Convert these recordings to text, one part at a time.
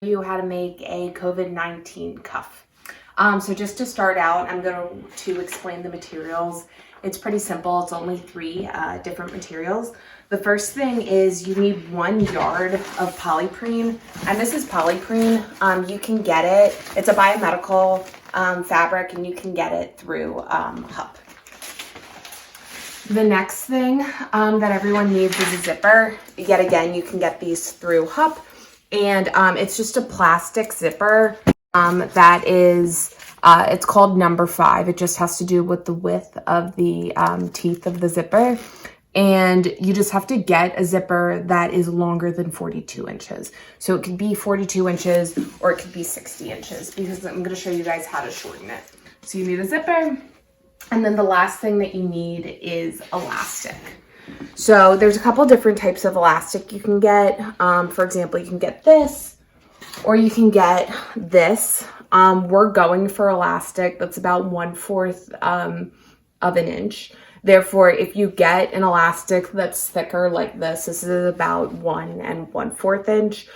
You how to make a COVID-19 cuff. So just to start out, I'm going to explain the materials. It's pretty simple. It's only three different materials. The first thing is you need 1 yard of polyprene, and this is polyprene. You can get it. It's a biomedical fabric, and you can get it through HUP. The next thing that everyone needs is a zipper. Yet again, you can get these through HUP. And it's just a plastic zipper that is, it's called number 5. It just has to do with the width of the teeth of the zipper. And you just have to get a zipper that is longer than 42 inches. So it could be 42 inches or it could be 60 inches because I'm going to show you guys how to shorten it. So you need a zipper. And then the last thing that you need is elastic. So there's a couple different types of elastic you can get. For example, you can get this or you can get this. We're going for elastic that's about 1/4 of an inch. Therefore, if you get an elastic that's thicker like this is about 1 1/4 inch,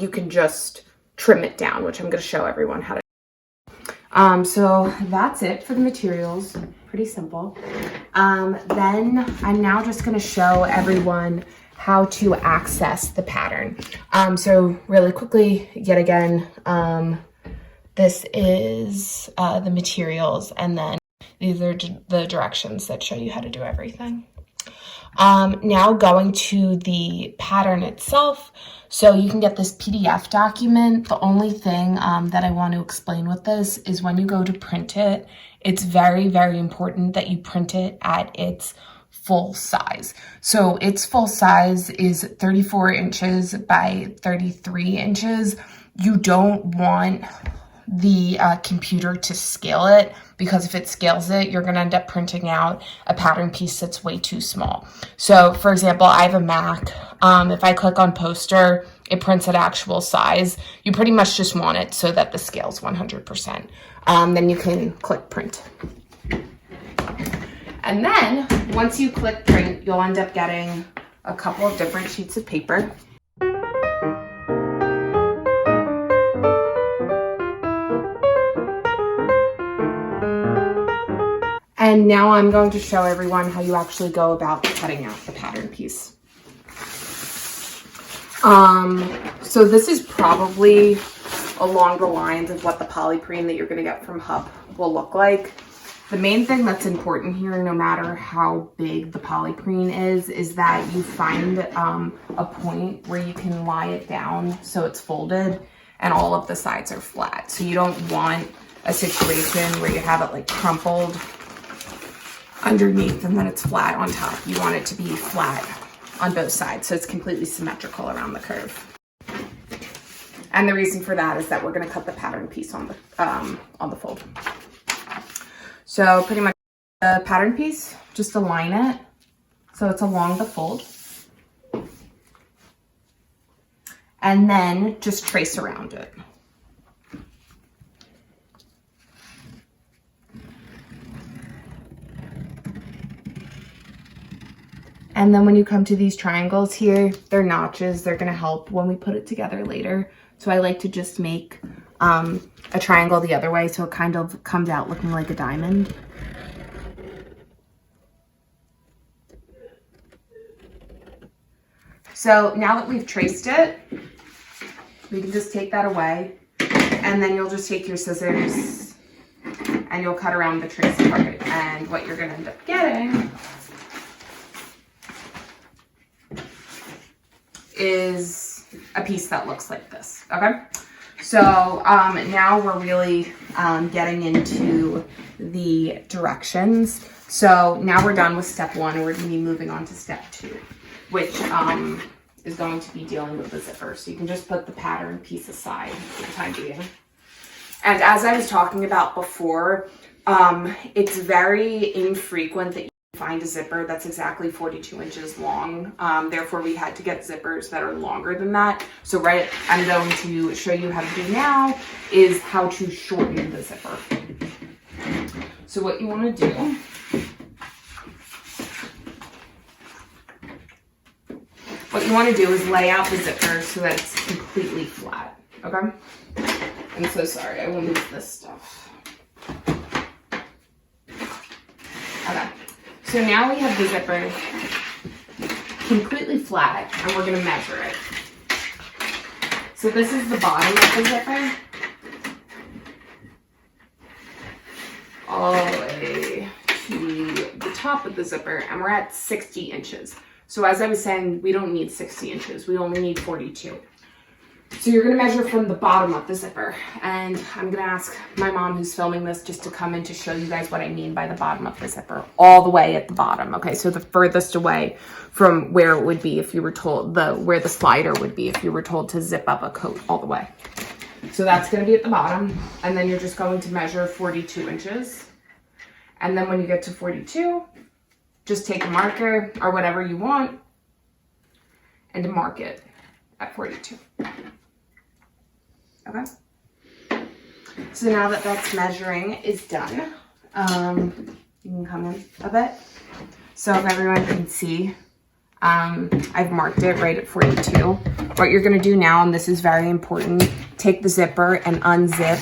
you can just trim it down, which I'm going to show everyone how to. So that's it for the materials. Pretty simple. Then I'm now just going to show everyone how to access the pattern. So really quickly, yet again, this is the materials, and then these are the directions that show you how to do everything. Now going to the pattern itself. So you can get this PDF document. The only thing that I want to explain with this is when you go to print it, it's very, very important that you print it at its full size. So its full size is 34 inches by 33 inches. You don't want the computer to scale it, because if it scales it, you're going to end up printing out a pattern piece that's way too small. So for example, I have a Mac. If I click on poster, it prints at actual size. You pretty much just want it so that the scale's 100%. Then you can click print. And then once you click print, you'll end up getting a couple of different sheets of paper. And now I'm going to show everyone how you actually go about cutting out the pattern piece. So this is probably along the lines of what the polyprene that you're going to get from HUP will look like. The main thing that's important here, no matter how big the polyprene is that you find a point where you can lie it down so it's folded and all of the sides are flat. So you don't want a situation where you have it like crumpled underneath and then it's flat on top. You want it to be flat on both sides so it's completely symmetrical around the curve. And the reason for that is that we're going to cut the pattern piece on the fold. So pretty much the pattern piece, just align it so it's along the fold. And then just trace around it. And then when you come to these triangles here, they're notches. They're going to help when we put it together later. So I like to just make a triangle the other way so it kind of comes out looking like a diamond. So now that we've traced it, we can just take that away. And then you'll just take your scissors and you'll cut around the trace part. And what you're going to end up getting is a piece that looks like this. Okay, so now we're really getting into the directions. So now we're done with step 1 and we're going to be moving on to step 2, which is going to be dealing with the zipper. So you can just put the pattern piece aside for the time being. And as I was talking about before, it's very infrequent that you find a zipper that's exactly 42 inches long. Therefore, we had to get zippers that are longer than that. So what I'm going to show you how to do now is how to shorten the zipper. So what you want to do is lay out the zipper so that it's completely flat. Okay? I'm so sorry, I will move this stuff. Okay, so now we have the zipper completely flat, and we're gonna measure it. So this is the bottom of the zipper, all the way to the top of the zipper, and we're at 60 inches. So as I was saying, we don't need 60 inches, we only need 42. So you're gonna measure from the bottom of the zipper, and I'm gonna ask my mom who's filming this just to come in to show you guys what I mean by the bottom of the zipper, all the way at the bottom. Okay, so the furthest away from where it would be if you were told, where the slider would be if you were told to zip up a coat all the way. So that's gonna be at the bottom, and then you're just going to measure 42 inches. And then when you get to 42, just take a marker or whatever you want and mark it at 42. Okay. So now that that's measuring is done, you can come in a bit. So if everyone can see, I've marked it right at 42. What you're gonna do now, and this is very important, take the zipper and unzip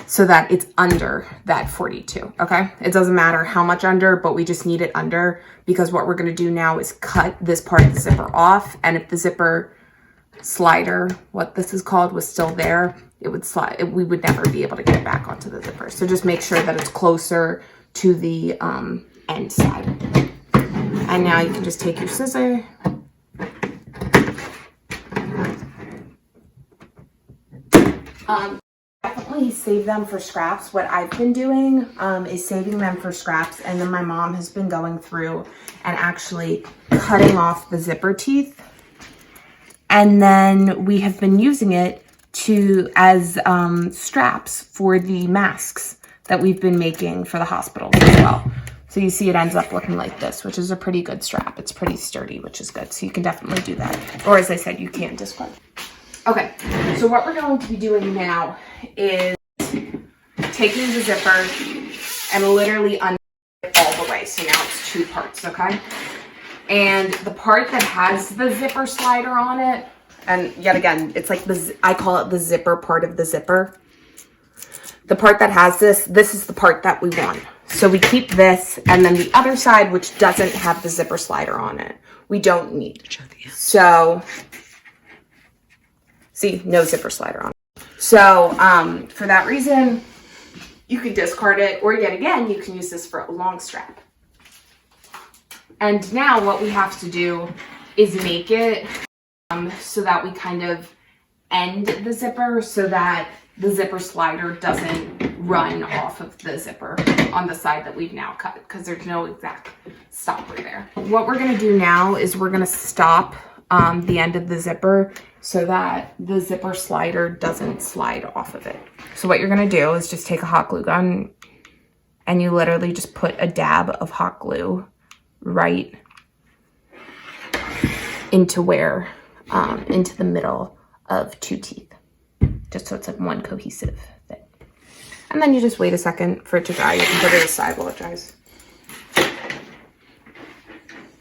so that it's under that 42, okay? It doesn't matter how much under, but we just need it under, because what we're gonna do now is cut this part of the zipper off, and if the zipper slider, what this is called, was still there, it would slide, we would never be able to get it back onto the zipper. So just make sure that it's closer to the end side. And now you can just take your scissor definitely save them for scraps. What I've been doing is saving them for scraps, and then my mom has been going through and actually cutting off the zipper teeth, and then we have been using it as straps for the masks that we've been making for the hospitals as well. So you see it ends up looking like this, which is a pretty good strap. It's pretty sturdy, which is good. So you can definitely do that. Or as I said, you can discard. Okay, so what we're going to be doing now is taking the zipper and literally unzip it all the way. So now it's two parts, okay? And the part that has the zipper slider on it, and yet again, it's like I call it the zipper part of the zipper. The part that has this is the part that we want. So we keep this, and then the other side, which doesn't have the zipper slider on it, we don't need. So, see, no zipper slider on it. So for that reason, you can discard it, or yet again, you can use this for a long strap. And now what we have to do is make it so that we kind of end the zipper so that the zipper slider doesn't run off of the zipper on the side that we've now cut, because there's no exact stopper there. What we're gonna do now is we're gonna stop the end of the zipper so that the zipper slider doesn't slide off of it. So what you're gonna do is just take a hot glue gun and you literally just put a dab of hot glue right into into the middle of two teeth, just so it's like one cohesive thing. And then you just wait a second for it to dry. You can put it aside while it dries.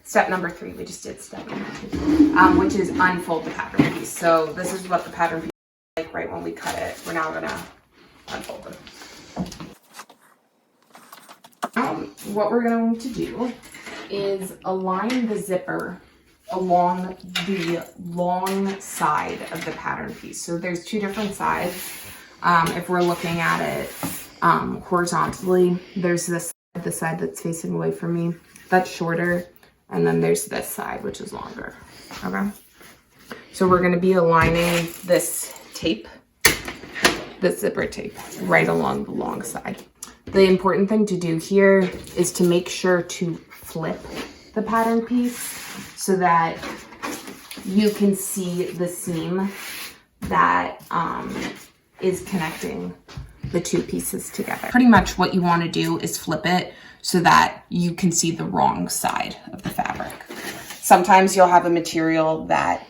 Step number 3, we just did step number 2, which is unfold the pattern piece. So this is what the pattern piece is like right when we cut it. We're now gonna unfold it. What we're going to do is align the zipper along the long side of the pattern piece. So there's 2 different sides. If we're looking at it horizontally, there's this the side that's facing away from me, that's shorter, and then there's this side, which is longer. Okay, so we're going to be aligning this tape, this zipper tape, right along the long side. The important thing to do here is to make sure to flip the pattern piece so that you can see the seam that is connecting the 2 pieces together. Pretty much what you want to do is flip it so that you can see the wrong side of the fabric. Sometimes you'll have a material that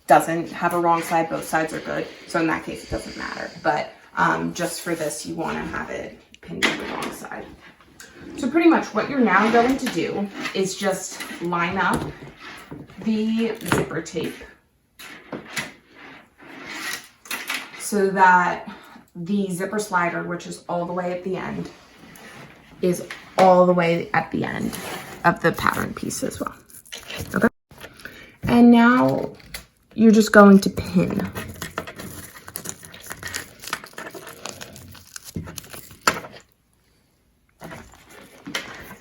doesn't have a wrong side, both sides are good. So in that case, it doesn't matter. But just for this, you want to have it pinned to the wrong side. So pretty much what you're now going to do is just line up the zipper tape so that the zipper slider, which is all the way at the end, is all the way at the end of the pattern piece as well. Okay. And now you're just going to pin.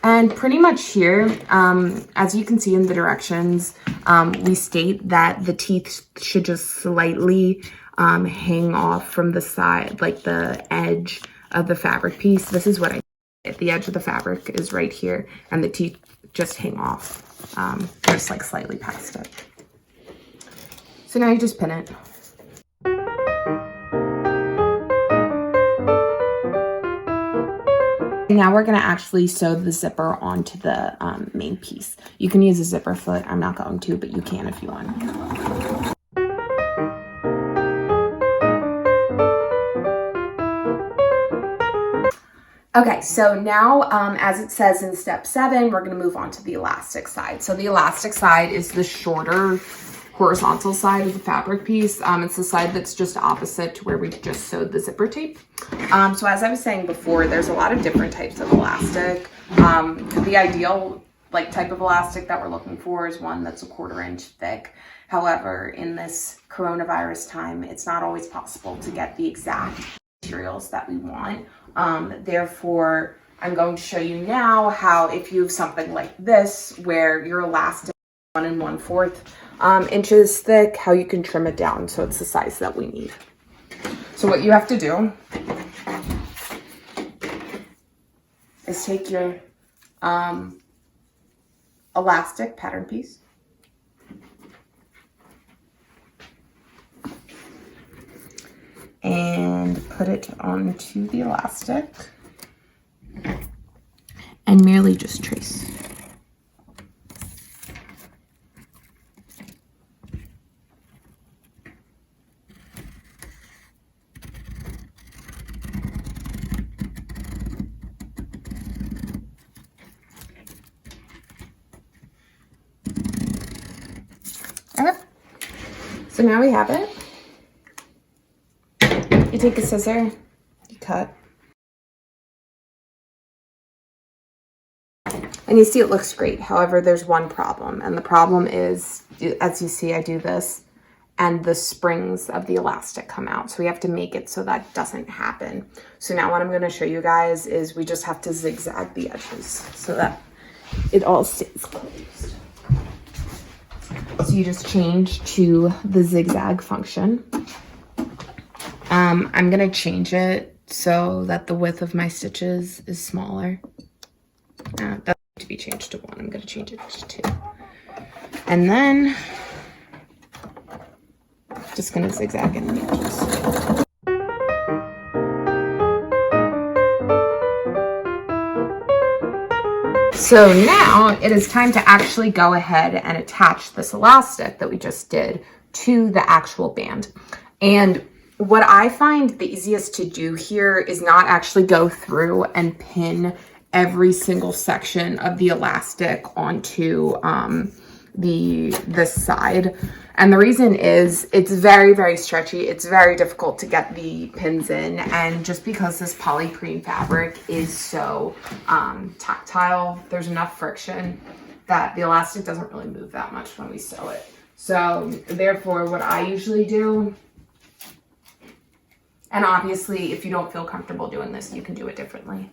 And pretty much here, as you can see in the directions, we state that the teeth should just slightly hang off from the side, like the edge of the fabric piece. This is what I did. The edge of the fabric is right here, and the teeth just hang off, just like slightly past it. So now you just pin it. Now we're going to actually sew the zipper onto the main piece. You can use a zipper foot. I'm not going to, but you can if you want. Okay, so now as it says in step 7, we're going to move on to the elastic side. So the elastic side is the shorter horizontal side of the fabric piece. It's the side that's just opposite to where we just sewed the zipper tape. So as I was saying before, there's a lot of different types of elastic. The ideal type of elastic that we're looking for is one that's 1/4 inch thick. However, in this coronavirus time, it's not always possible to get the exact materials that we want. Therefore, I'm going to show you now how, if you have something like this, where your elastic is 1 1/4 inches thick, how you can trim it down so it's the size that we need. So what you have to do is take your elastic pattern piece, and put it onto the elastic and merely just trace. Okay, so now we have it. You take a scissor, you cut, and you see it looks great. However, there's one problem, and the problem is, as you see, I do this, and the springs of the elastic come out. So we have to make it so that doesn't happen. So now what I'm going to show you guys is we just have to zigzag the edges so that it all stays closed. So you just change to the zigzag function. I'm going to change it so that the width of my stitches is smaller. That needs to be changed to 1. I'm going to change it to 2. And then just going to zigzag in the edges. So now it is time to actually go ahead and attach this elastic that we just did to the actual band. And what I find the easiest to do here is not actually go through and pin every single section of the elastic onto this side. And the reason is it's very, very stretchy. It's very difficult to get the pins in. And just because this polyprene fabric is so tactile, there's enough friction that the elastic doesn't really move that much when we sew it. So therefore, what I usually do, and obviously if you don't feel comfortable doing this, you can do it differently,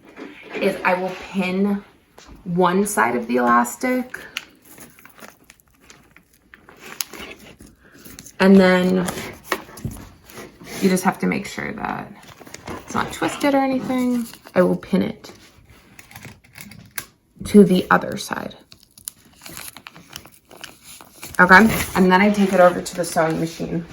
is I will pin one side of the elastic, and then you just have to make sure that it's not twisted or anything. I will pin it to the other side. Okay, and then I take it over to the sewing machine.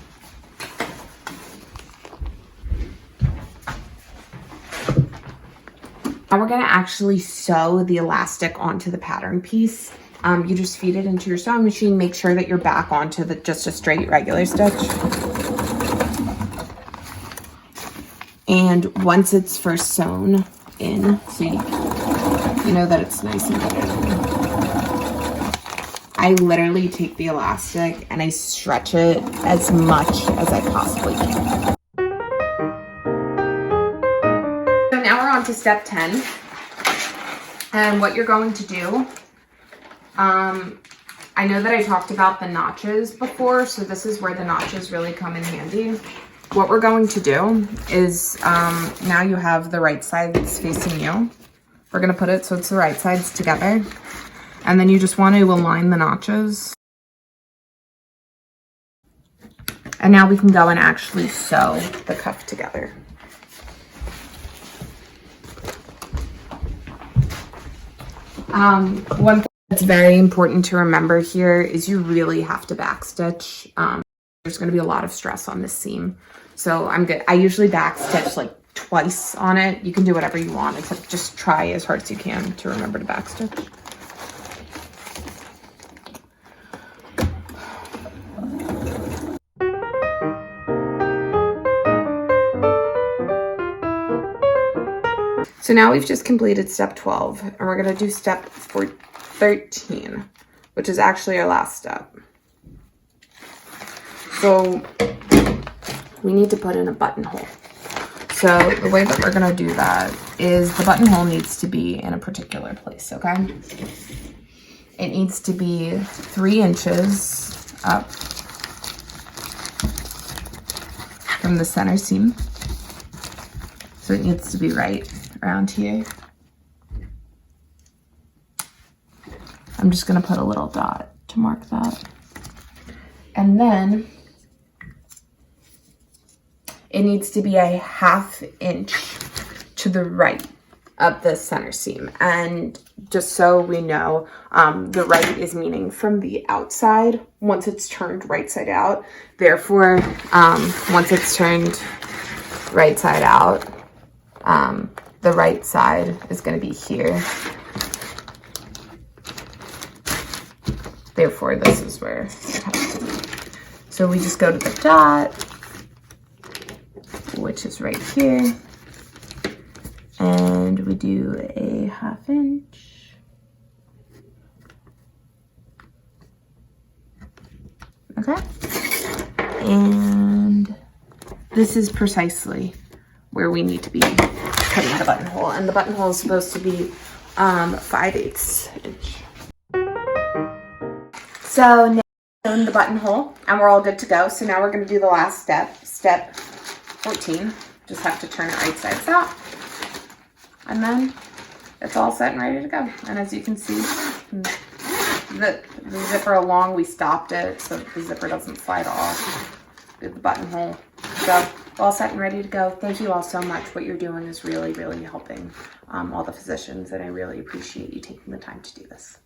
Now we're gonna actually sew the elastic onto the pattern piece. You just feed it into your sewing machine. Make sure that you're back onto just a straight regular stitch. And once it's first sewn in, so you know that it's nice and good. I literally take the elastic and I stretch it as much as I possibly can. on to step 10. And what you're going to do, I know that I talked about the notches before, so this is where the notches really come in handy. What we're going to do is, now you have the right sides facing you. We're going to put it so it's the right sides together. And then you just want to align the notches. And now we can go and actually sew the cuff together. One thing that's very important to remember here is you really have to backstitch. There's going to be a lot of stress on this seam. So I usually backstitch like twice on it. You can do whatever you want, except just try as hard as you can to remember to backstitch. So now we've just completed step 12, and we're going to do step 13, which is actually our last step. So we need to put in a buttonhole. So the way that we're going to do that is the buttonhole needs to be in a particular place, okay? It needs to be 3 inches up from the center seam. So it needs to be right around here. I'm just going to put a little dot to mark that. And then it needs to be a 1/2 inch to the right of the center seam. And just so we know, the right is meaning from the outside once it's turned right side out. Therefore, once it's turned right side out, the right side is going to be here. Therefore, this is where it has to be. So we just go to the dot, which is right here, and we do a 1/2 inch. Okay, and this is precisely where we need to be cutting the buttonhole, and the buttonhole is supposed to be 5/8 inch. So now we're in the buttonhole, and we're all good to go. So now we're going to do the last step, step 14. Just have to turn it right sides out, and then it's all set and ready to go. And as you can see, the zipper along, we stopped it so the zipper doesn't slide off. Did the buttonhole. So all set and ready to go. Thank you all so much. What you're doing is really, really helping all the physicians, and I really appreciate you taking the time to do this.